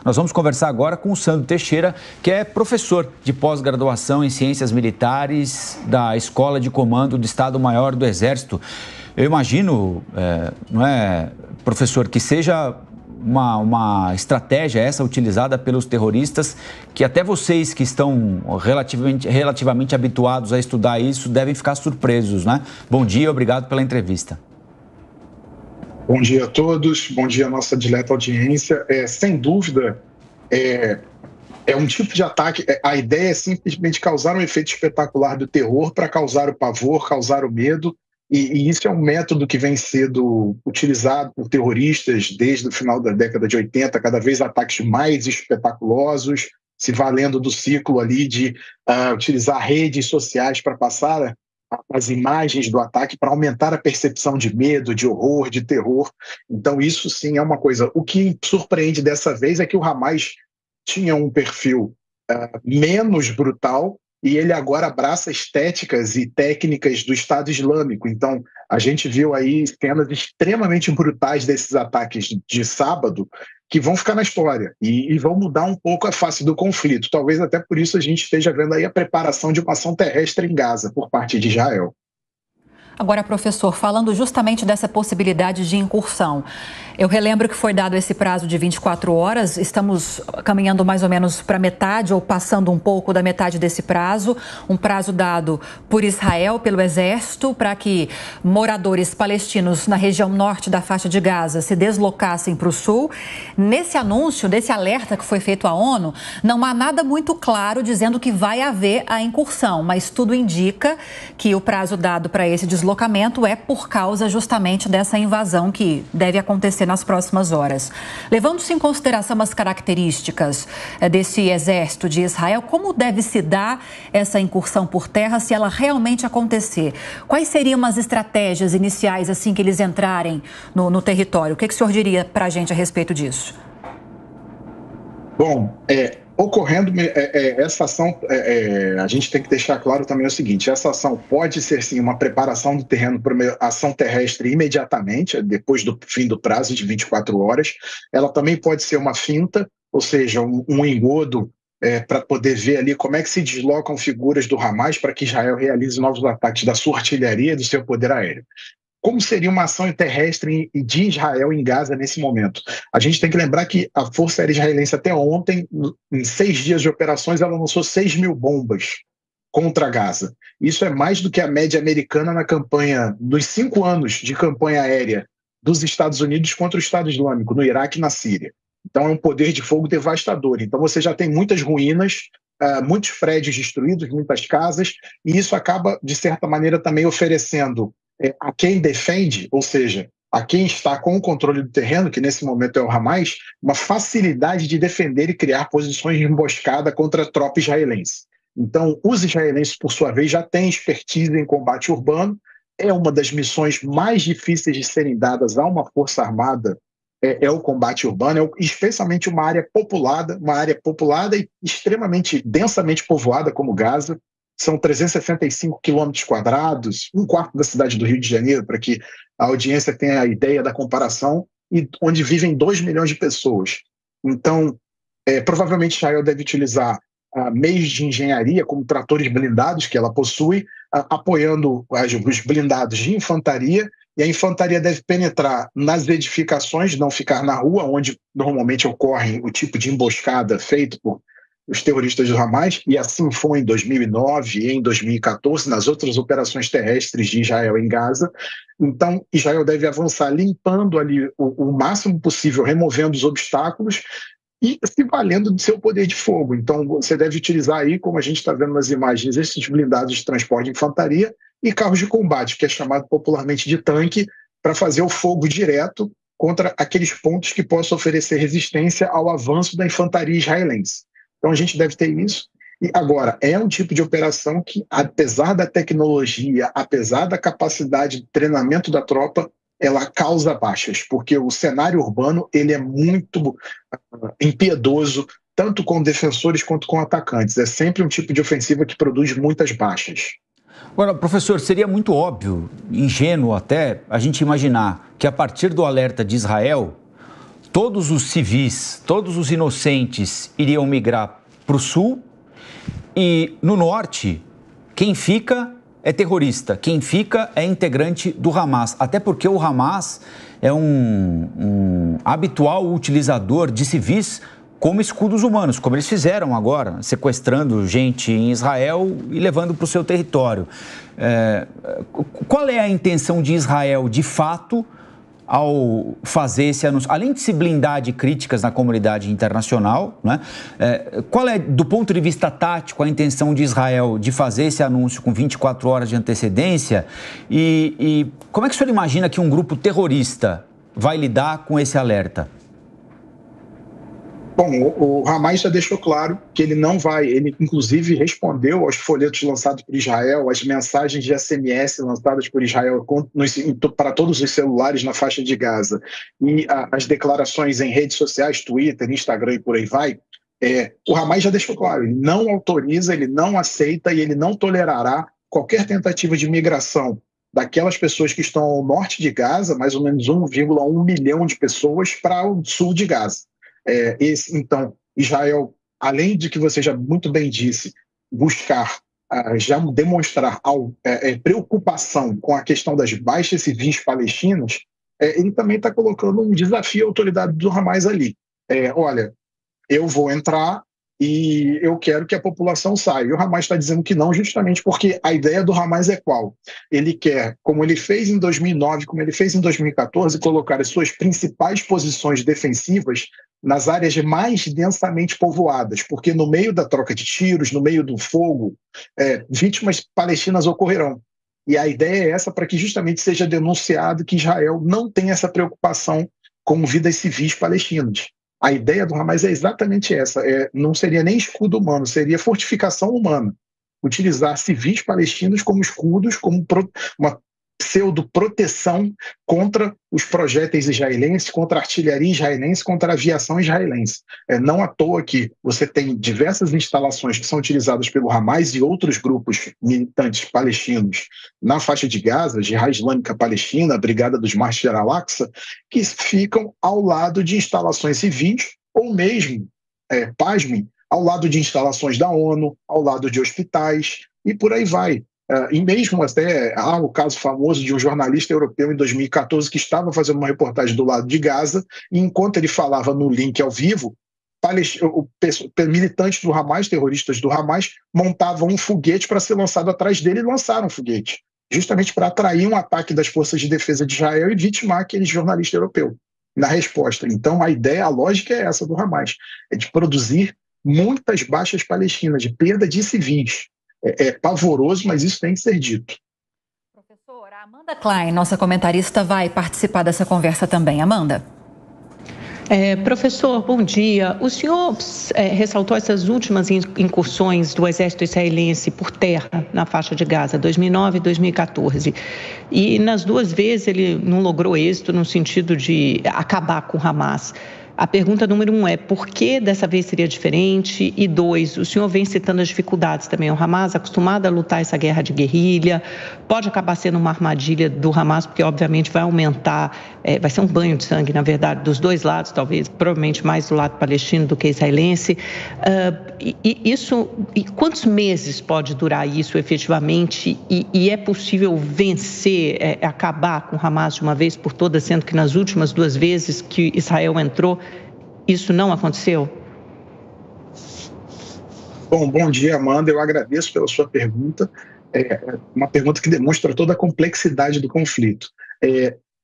Nós vamos conversar agora com o Sandro Teixeira, que é professor de pós-graduação em Ciências Militares da Escola de Comando do Estado-Maior do Exército. Eu imagino, não é, professor, que seja uma estratégia essa utilizada pelos terroristas, que até vocês que estão relativamente habituados a estudar isso devem ficar surpresos, né? Bom dia, obrigado pela entrevista. Bom dia a todos, bom dia à nossa dileta audiência. Sem dúvida, é um tipo de ataque, a ideia é simplesmente causar um efeito espetacular do terror para causar o pavor, causar o medo, e isso é um método que vem sendo utilizado por terroristas desde o final da década de 80, cada vez ataques mais espetaculosos, se valendo do ciclo ali de utilizar redes sociais para passar as imagens do ataque para aumentar a percepção de medo, de horror, de terror. Então isso sim é uma coisa. O que surpreende dessa vez é que o Hamas tinha um perfil menos brutal e ele agora abraça estéticas e técnicas do Estado Islâmico. Então a gente viu aí cenas extremamente brutais desses ataques de sábado que vão ficar na história e vão mudar um pouco a face do conflito. Talvez até por isso a gente esteja vendo aí a preparação de uma ação terrestre em Gaza por parte de Israel. Agora, professor, falando justamente dessa possibilidade de incursão, eu relembro que foi dado esse prazo de 24 horas, estamos caminhando mais ou menos para metade ou passando um pouco da metade desse prazo, um prazo dado por Israel, pelo Exército, para que moradores palestinos na região norte da faixa de Gaza se deslocassem para o sul. Nesse anúncio, desse alerta que foi feito à ONU, não há nada muito claro dizendo que vai haver a incursão, mas tudo indica que o prazo dado para esse deslocamento é por causa justamente dessa invasão que deve acontecer nas próximas horas. Levando-se em consideração as características desse exército de Israel, como deve se dar essa incursão por terra se ela realmente acontecer? Quais seriam as estratégias iniciais assim que eles entrarem no território? O que o senhor diria para a gente a respeito disso? Bom, ocorrendo essa ação, a gente tem que deixar claro também o seguinte: essa ação pode ser sim uma preparação do terreno para uma ação terrestre imediatamente, depois do fim do prazo de 24 horas. Ela também pode ser uma finta, ou seja, um engodo para poder ver ali como é que se deslocam figuras do Hamas para que Israel realize novos ataques da sua artilharia e do seu poder aéreo. Como seria uma ação terrestre de Israel em Gaza nesse momento? A gente tem que lembrar que a Força Aérea Israelense até ontem, em 6 dias de operações, ela lançou 6.000 bombas contra Gaza. Isso é mais do que a média americana na campanha, nos 5 anos de campanha aérea dos Estados Unidos contra o Estado Islâmico, no Iraque e na Síria. Então é um poder de fogo devastador. Então você já tem muitas ruínas, muitos prédios destruídos, muitas casas, e isso acaba, de certa maneira, também oferecendo a quem defende, ou seja, a quem está com o controle do terreno, que nesse momento é o Hamas, uma facilidade de defender e criar posições de emboscada contra a tropa israelense. Então, os israelenses, por sua vez, já têm expertise em combate urbano, é uma das missões mais difíceis de serem dadas a uma força armada, é o combate urbano, especialmente uma área populada e extremamente densamente povoada como Gaza. São 365 quilômetros quadrados, um quarto da cidade do Rio de Janeiro, para que a audiência tenha a ideia da comparação, e onde vivem 2 milhões de pessoas. Então, provavelmente Israel deve utilizar meios de engenharia, como tratores blindados que ela possui, apoiando os blindados de infantaria, e a infantaria deve penetrar nas edificações, não ficar na rua, onde normalmente ocorre o tipo de emboscada feito por os terroristas do Hamas, e assim foi em 2009 e em 2014, nas outras operações terrestres de Israel em Gaza. Então, Israel deve avançar limpando ali o máximo possível, removendo os obstáculos e se valendo do seu poder de fogo. Então, você deve utilizar aí, como a gente está vendo nas imagens, esses blindados de transporte de infantaria e carros de combate, que é chamado popularmente de tanque, para fazer o fogo direto contra aqueles pontos que possam oferecer resistência ao avanço da infantaria israelense. Então a gente deve ter isso. E agora, é um tipo de operação que, apesar da tecnologia, apesar da capacidade de treinamento da tropa, ela causa baixas, porque o cenário urbano ele é muito impiedoso, tanto com defensores quanto com atacantes. É sempre um tipo de ofensiva que produz muitas baixas. Agora, professor, seria muito óbvio, ingênuo até, a gente imaginar que a partir do alerta de Israel, todos os civis, todos os inocentes iriam migrar para o sul e no norte, quem fica é terrorista, quem fica é integrante do Hamas, até porque o Hamas é um habitual utilizador de civis como escudos humanos, como eles fizeram agora, sequestrando gente em Israel e levando para o seu território. Qual é a intenção de Israel, de fato, ao fazer esse anúncio? Além de se blindar de críticas na comunidade internacional, né? Qual é, do ponto de vista tático, a intenção de Israel de fazer esse anúncio com 24 horas de antecedência? E como é que o senhor imagina que um grupo terrorista vai lidar com esse alerta? Bom, o Hamas já deixou claro que ele não vai, ele inclusive respondeu aos folhetos lançados por Israel, às mensagens de SMS lançadas por Israel para todos os celulares na faixa de Gaza e as declarações em redes sociais, Twitter, Instagram e por aí vai. O Hamas já deixou claro, ele não autoriza, ele não aceita e ele não tolerará qualquer tentativa de migração daquelas pessoas que estão ao norte de Gaza, mais ou menos 1,1 milhão de pessoas, para o sul de Gaza. Então, Israel, além de que você já muito bem disse, buscar já demonstrar preocupação com a questão das baixas civis palestinas, ele também está colocando um desafio à autoridade do Hamas ali. Olha, eu vou entrar e eu quero que a população saia. E o Hamas está dizendo que não, justamente porque a ideia do Hamas é qual? Ele quer, como ele fez em 2009, como ele fez em 2014, colocar as suas principais posições defensivas nas áreas mais densamente povoadas, porque no meio da troca de tiros, no meio do fogo, vítimas palestinas ocorrerão. E a ideia é essa, para que justamente seja denunciado que Israel não tem essa preocupação com vidas civis palestinas. A ideia do Hamas é exatamente essa, não seria nem escudo humano, seria fortificação humana. Utilizar civis palestinos como escudos, como uma pseudo-proteção contra os projéteis israelenses, contra a artilharia israelense, contra a aviação israelense. Não à toa que você tem diversas instalações que são utilizadas pelo Hamas e outros grupos militantes palestinos na faixa de Gaza, Jihad Islâmica Palestina, a Brigada dos Mártires de Al-Aqsa, que ficam ao lado de instalações civis ou mesmo, pasmem, ao lado de instalações da ONU, ao lado de hospitais e por aí vai. E mesmo até há o caso famoso de um jornalista europeu em 2014 que estava fazendo uma reportagem do lado de Gaza e enquanto ele falava no link ao vivo, militantes do Hamas, terroristas do Hamas, montavam um foguete para ser lançado atrás dele e lançaram um foguete, justamente para atrair um ataque das forças de defesa de Israel e vitimar aquele jornalista europeu na resposta. Então a ideia, a lógica é essa do Hamas, é de produzir muitas baixas palestinas, de perda de civis. É pavoroso, mas isso tem que ser dito. Professora, a Amanda Klein, nossa comentarista, vai participar dessa conversa também. Amanda. Professor, bom dia. O senhor ressaltou essas últimas incursões do exército israelense por terra na faixa de Gaza, 2009 e 2014. E nas duas vezes ele não logrou êxito no sentido de acabar com o Hamas. A pergunta número 1 é, por que dessa vez seria diferente? E 2, o senhor vem citando as dificuldades também. O Hamas, acostumado a lutar essa guerra de guerrilha, pode acabar sendo uma armadilha do Hamas, porque obviamente vai aumentar, vai ser um banho de sangue, na verdade, dos dois lados, talvez, provavelmente mais do lado palestino do que israelense. E quantos meses pode durar isso efetivamente? E é possível vencer, acabar com o Hamas de uma vez por todas, sendo que nas últimas duas vezes que Israel entrou, isso não aconteceu? Bom dia, Amanda. Eu agradeço pela sua pergunta. Uma pergunta que demonstra toda a complexidade do conflito.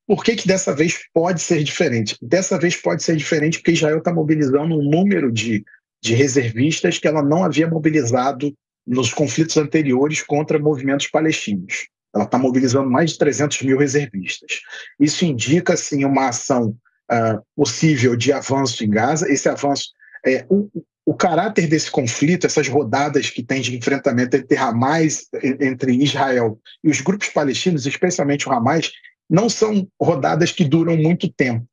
Por que dessa vez pode ser diferente? Dessa vez pode ser diferente porque Israel está mobilizando um número de reservistas que ela não havia mobilizado nos conflitos anteriores contra movimentos palestinos. Ela está mobilizando mais de 300 mil reservistas. Isso indica, assim, uma ação possível de avanço em Gaza. Esse avanço, o caráter desse conflito, essas rodadas que tem de enfrentamento entre Hamas, entre Israel e os grupos palestinos, especialmente o Hamas, não são rodadas que duram muito tempo.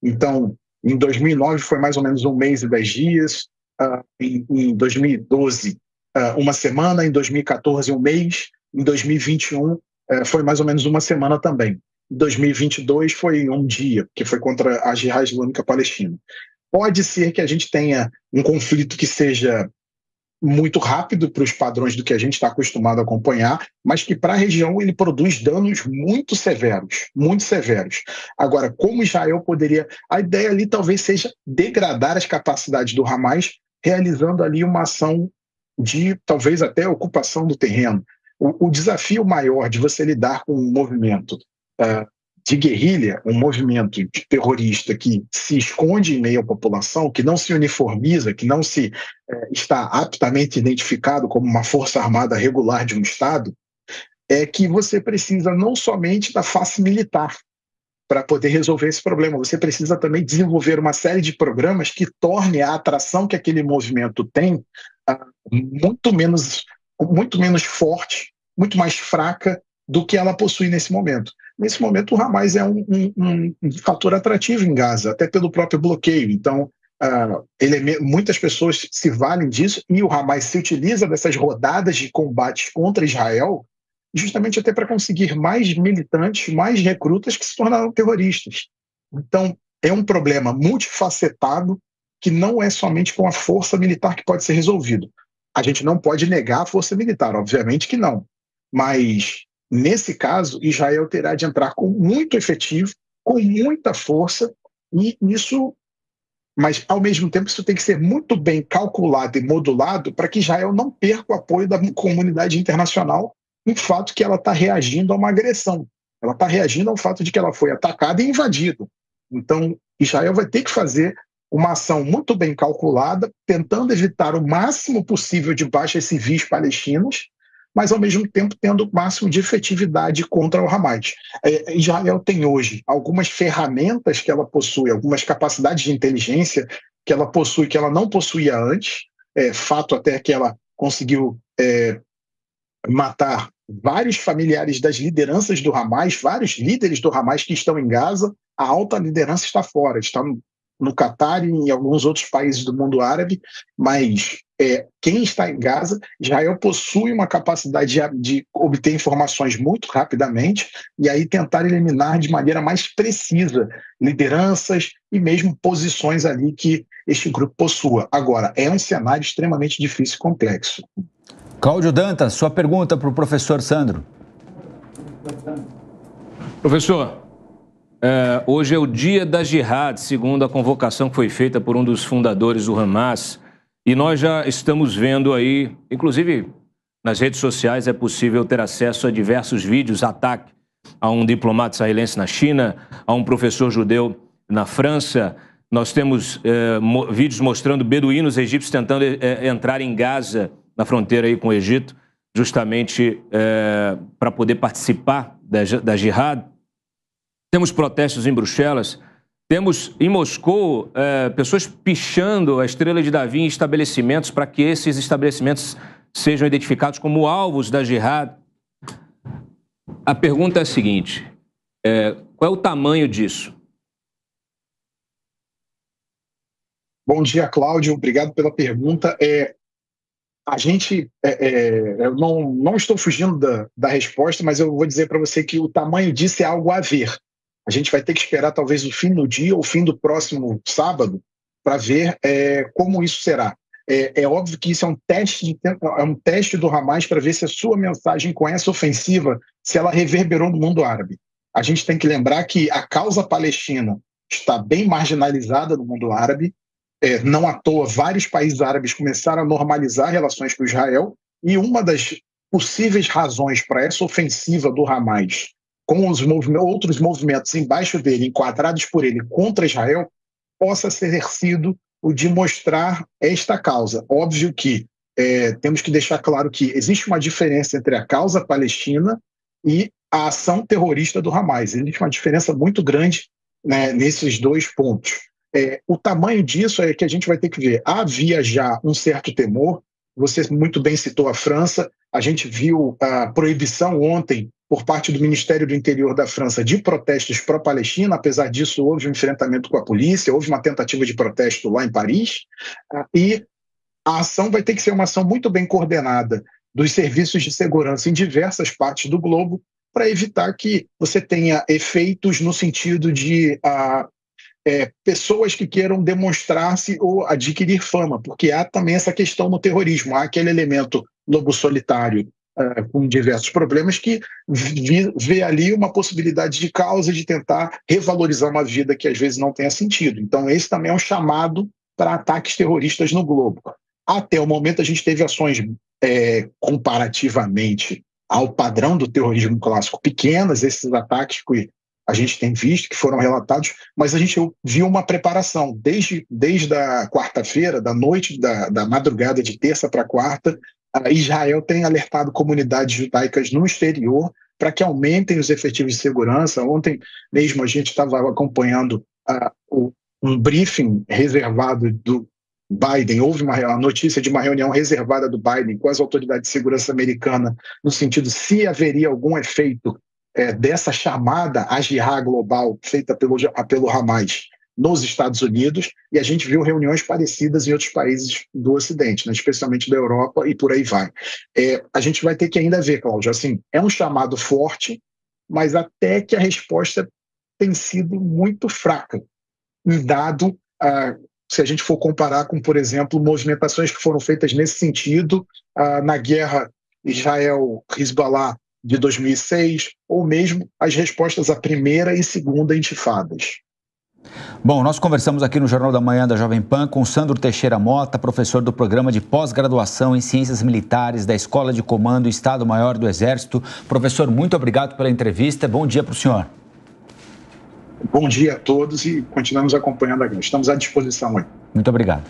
Então, em 2009 foi mais ou menos 1 mês e 10 dias, em 2012 uma semana, em 2014 1 mês, em 2021 foi mais ou menos 1 semana também. 2022 foi um dia, que foi contra a Jihad Islâmica Palestina. Pode ser que a gente tenha um conflito que seja muito rápido para os padrões do que a gente está acostumado a acompanhar, mas que para a região ele produz danos muito severos, muito severos. Agora, como Israel poderia... A ideia ali talvez seja degradar as capacidades do Hamas, realizando ali uma ação de talvez até ocupação do terreno. O desafio maior de você lidar com um movimento de guerrilha, um movimento terrorista que se esconde em meio à população, que não se uniformiza, que não se está aptamente identificado como uma força armada regular de um Estado, é que você precisa não somente da face militar para poder resolver esse problema, você precisa também desenvolver uma série de programas que torne a atração que aquele movimento tem muito menos forte, muito mais fraca do que ela possui nesse momento. Nesse momento, o Hamas é um fator atrativo em Gaza, até pelo próprio bloqueio. Então, muitas pessoas se valem disso e o Hamas se utiliza dessas rodadas de combates contra Israel justamente até para conseguir mais militantes, mais recrutas que se tornaram terroristas. Então, é um problema multifacetado que não é somente com a força militar que pode ser resolvido. A gente não pode negar a força militar, obviamente que não. Mas, nesse caso, Israel terá de entrar com muito efetivo, com muita força, e isso... Mas, ao mesmo tempo, isso tem que ser muito bem calculado e modulado para que Israel não perca o apoio da comunidade internacional em fato que ela está reagindo a uma agressão. Ela está reagindo ao fato de que ela foi atacada e invadida. Então, Israel vai ter que fazer uma ação muito bem calculada, tentando evitar o máximo possível de baixas civis palestinas, mas, ao mesmo tempo, tendo o máximo de efetividade contra o Hamas. Israel tem hoje algumas ferramentas que ela possui, algumas capacidades de inteligência que ela possui, que ela não possuía antes. Fato até que ela conseguiu matar vários familiares das lideranças do Hamas, vários líderes do Hamas que estão em Gaza. A alta liderança está fora, está no Catar e em alguns outros países do mundo árabe, mas quem está em Gaza, Israel possui uma capacidade de obter informações muito rapidamente e aí tentar eliminar de maneira mais precisa lideranças e mesmo posições ali que este grupo possua. Agora, é um cenário extremamente difícil e complexo. Cláudio Dantas, sua pergunta para o professor Sandro. Professor, hoje é o dia da Jihad, segundo a convocação que foi feita por um dos fundadores do Hamas, e nós já estamos vendo aí, inclusive nas redes sociais é possível ter acesso a diversos vídeos, ataque a um diplomata israelense na China, a um professor judeu na França. Nós temos vídeos mostrando beduínos egípcios tentando entrar em Gaza, na fronteira aí com o Egito, justamente para poder participar da Jihad. Temos protestos em Bruxelas, temos em Moscou pessoas pichando a estrela de Davi em estabelecimentos para que esses estabelecimentos sejam identificados como alvos da Jihad. A pergunta é a seguinte, qual é o tamanho disso? Bom dia, Cláudio, obrigado pela pergunta. Eu não estou fugindo da resposta, mas eu vou dizer para você que o tamanho disso é algo a ver. A gente vai ter que esperar talvez o fim do dia ou o fim do próximo sábado para ver como isso será. É óbvio que isso é um teste do Hamas para ver se a sua mensagem com essa ofensiva, se ela reverberou no mundo árabe. A gente tem que lembrar que a causa palestina está bem marginalizada no mundo árabe. Não à toa, vários países árabes começaram a normalizar relações com Israel, e uma das possíveis razões para essa ofensiva do Hamas, com os outros movimentos embaixo dele, enquadrados por ele contra Israel, possa ser sido o de mostrar esta causa. Óbvio que temos que deixar claro que existe uma diferença entre a causa palestina e a ação terrorista do Hamas. Existe uma diferença muito grande, né, nesses dois pontos. O tamanho disso é que a gente vai ter que ver. Havia já um certo temor, você muito bem citou a França, a gente viu a proibição ontem por parte do Ministério do Interior da França de protestos pró-Palestina. Apesar disso, houve um enfrentamento com a polícia, houve uma tentativa de protesto lá em Paris, e a ação vai ter que ser uma ação muito bem coordenada dos serviços de segurança em diversas partes do globo, para evitar que você tenha efeitos no sentido de pessoas que queiram demonstrar-se ou adquirir fama, porque há também essa questão no terrorismo, há aquele elemento lobo solitário com diversos problemas que vê ali uma possibilidade de causa de tentar revalorizar uma vida que às vezes não tenha sentido. Então esse também é um chamado para ataques terroristas no globo. Até o momento a gente teve ações comparativamente ao padrão do terrorismo clássico pequenas, esses ataques que a gente tem visto, que foram relatados, mas a gente viu uma preparação desde a quarta-feira, da noite, da madrugada de terça para quarta. Israel tem alertado comunidades judaicas no exterior para que aumentem os efetivos de segurança. Ontem mesmo a gente estava acompanhando um briefing reservado do Biden, houve a notícia de uma reunião reservada do Biden com as autoridades de segurança americana, no sentido se haveria algum efeito dessa chamada à jihad global feita pelo Hamas nos Estados Unidos, e a gente viu reuniões parecidas em outros países do Ocidente, né, especialmente da Europa, e por aí vai. A gente vai ter que ainda ver, Cláudio, assim, é um chamado forte, mas até que a resposta tem sido muito fraca, dado se a gente for comparar com, por exemplo, movimentações que foram feitas nesse sentido na guerra Israel-Hezbollah de 2006, ou mesmo as respostas à primeira e segunda intifadas. Bom, nós conversamos aqui no Jornal da Manhã da Jovem Pan com Sandro Teixeira Mota, professor do Programa de Pós-Graduação em Ciências Militares da Escola de Comando Estado-Maior do Exército. Professor, muito obrigado pela entrevista. Bom dia para o senhor. Bom dia a todos e continuamos acompanhando aqui. Estamos à disposição aí. Muito obrigado.